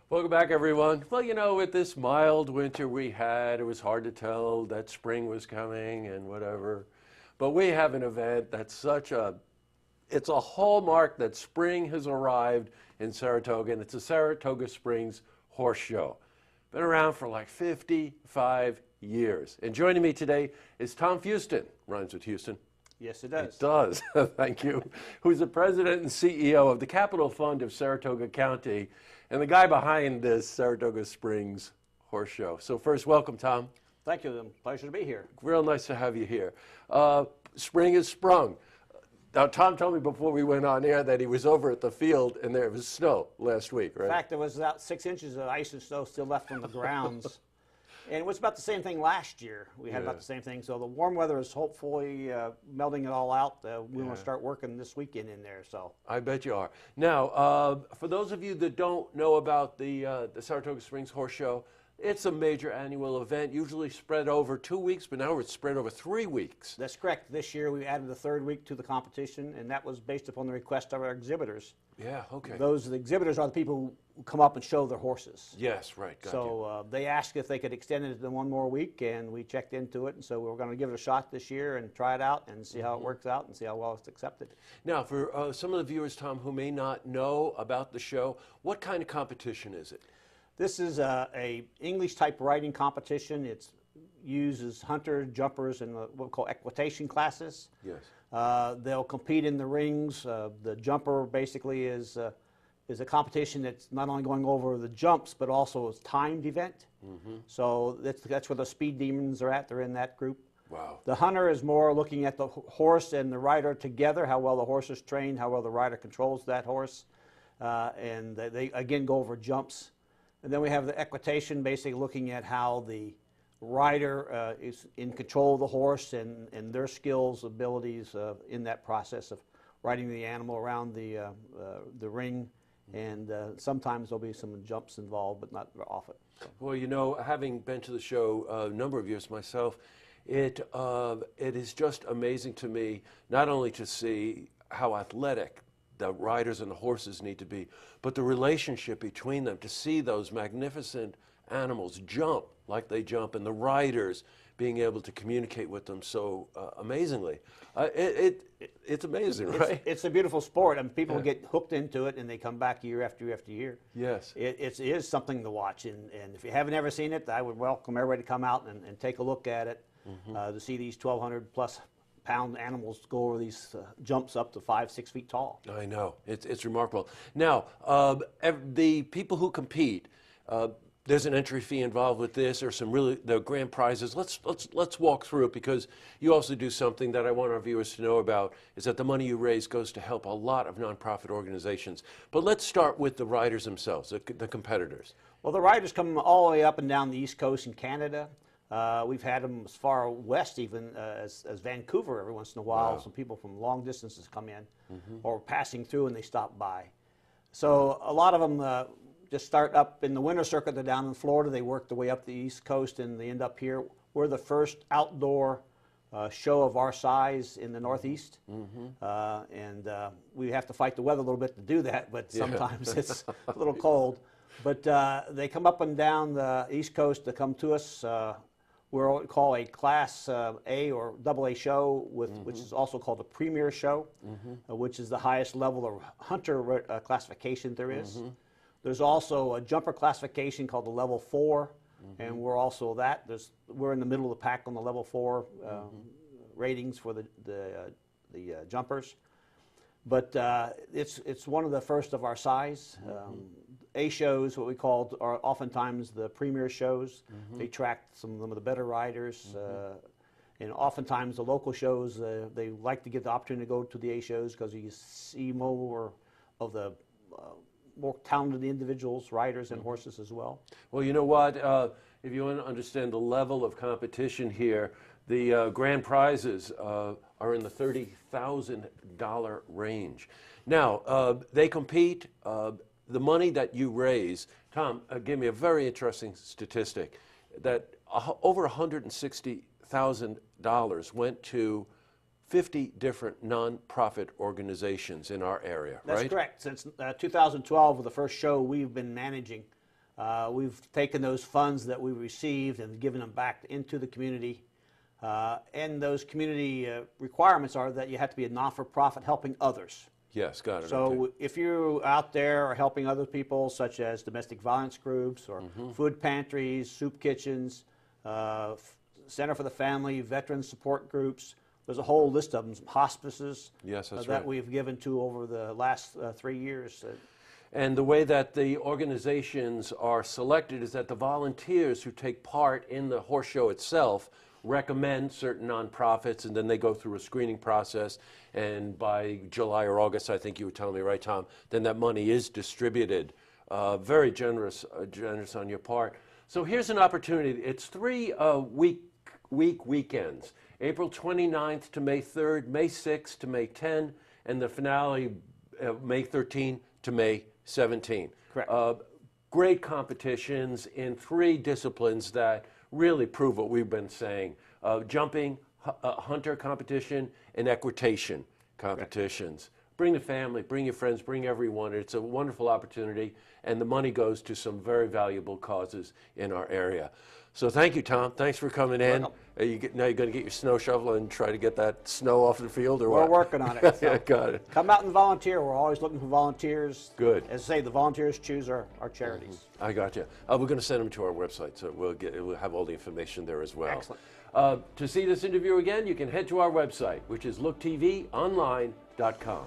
Welcome back, everyone. Well, you know, with this mild winter we had, it was hard to tell that spring was coming and whatever. But we have an event that's it's a hallmark that spring has arrived in Saratoga, and it's the Saratoga Springs Horse Show. Been around for like 55 years. And joining me today is Tom Fuston, rhymes with Houston. Yes, it does. It does, thank you. Who's the president and CEO of the Capital Fund of Saratoga County, and the guy behind this Saratoga Springs Horse Show. So first, welcome, Tom. Thank you. Pleasure to be here. Real nice to have you here. Spring has sprung. Now, Tom told me before we went on air that he was over at the field and there was snow last week, right? In fact, there was about 6 inches of ice and snow still left on the grounds. And it was about the same thing last year. We had about the same thing. So the warm weather is hopefully melting it all out. We want to start working this weekend in there. So I bet you are. Now, for those of you that don't know about the Saratoga Springs Horse Show, it's a major annual event, usually spread over 2 weeks, but now it's spread over 3 weeks. that's correct. This year we added the third week to the competition, and that was based upon the request of our exhibitors. Yeah, okay. The exhibitors are the people who come up and show their horses. Yes, right. Got you. So they asked if they could extend it to one more week, and we checked into it. And so we're going to give it a shot this year and try it out and see how it works out and see how well it's accepted. Now, for some of the viewers, Tom, who may not know about the show, what kind of competition is it? This is a English type riding competition. It uses hunters, jumpers, and what we call equitation classes. Yes. They'll compete in the rings. The jumper basically is a competition that's not only going over the jumps, but also a timed event. So that's where the speed demons are at. They're in that group. Wow. The hunter is more looking at the horse and the rider together, how well the horse is trained, how well the rider controls that horse. And they again go over jumps. And then we have the equitation, basically looking at how the rider is in control of the horse and their skills, abilities in that process of riding the animal around the ring. And sometimes there'll be some jumps involved, but not often. Well, you know, having been to the show a number of years myself, it is just amazing to me not only to see how athletic the riders and the horses need to be, but the relationship between them, to see those magnificent animals jump like they jump, and the riders being able to communicate with them so amazingly. It's amazing, right? It's a beautiful sport. I mean, people get hooked into it, and they come back year after year after year. Yes. It is something to watch, and if you haven't ever seen it, I would welcome everybody to come out and take a look at it, to see these 1,200 plus pound animals go over these jumps up to 5-6 feet tall. I know, it's remarkable. Now, the people who compete, there's an entry fee involved with this, or the grand prizes. Let's walk through it, because you also do something that I want our viewers to know about, is that the money you raise goes to help a lot of nonprofit organizations. But let's start with the riders themselves, the competitors. Well, the riders come all the way up and down the East Coast in Canada. We've had them as far west even as Vancouver every once in a while. Wow. Some people from long distances come in or passing through and they stop by. So a lot of them just start up in the winter circuit. They're down in Florida. They work their way up the East Coast and they end up here. We're the first outdoor show of our size in the Northeast. And we have to fight the weather a little bit to do that, but sometimes it's a little cold. But they come up and down the East Coast to come to us. We're what we call a Class A or AA show, which is also called a Premier Show, which is the highest level of hunter classification there is. There's also a jumper classification called the Level 4, and we're also that. We're in the middle of the pack on the Level 4 ratings for the jumpers. But it's one of the first of our size. A shows, what we call, are oftentimes the premier shows. They attract some of the better riders. And oftentimes the local shows, they like to get the opportunity to go to the A shows because you see more of the more talented individuals, riders, and horses as well. Well, you know what? If you want to understand the level of competition here, the grand prizes are in the $30,000 range. Now, they compete. The money that you raise, Tom gave me a very interesting statistic that over $160,000 went to 50 different nonprofit organizations in our area, right? That's correct. Since 2012 was the first show we've been managing. We've taken those funds that we received and given them back into the community. And those community requirements are that you have to be a not-for-profit helping others. Yes, got it. So okay. if you're out there helping other people, such as domestic violence groups or food pantries, soup kitchens, Center for the Family, veteran support groups, there's a whole list of them, some hospices Yes, that's that right. we've given to over the last 3 years. And the way that the organizations are selected is that the volunteers who take part in the horse show itself recommend certain nonprofits, and then they go through a screening process, and by July or August, I think you were telling me, right, Tom, then that money is distributed. Very generous on your part. So here's an opportunity. It's 3 weekends, April 29th to May 3rd, May 6th to May 10, and the finale, May 13 to May 17. Correct. Great competitions in 3 disciplines that really prove what we've been saying. Jumping, hunter competition, and equitation competitions. Bring the family, bring your friends, bring everyone. It's a wonderful opportunity, and the money goes to some very valuable causes in our area. So thank you, Tom. Thanks for coming in. Now you're going to get your snow shovel and try to get that snow off the field, or We're what? working on it. So Yeah, got it. come out and volunteer. We're always looking for volunteers. Good. As I say, the volunteers choose our charities. I got you. We're going to send them to our website, so we'll have all the information there as well. Excellent. To see this interview again, you can head to our website, which is looktvonline.com.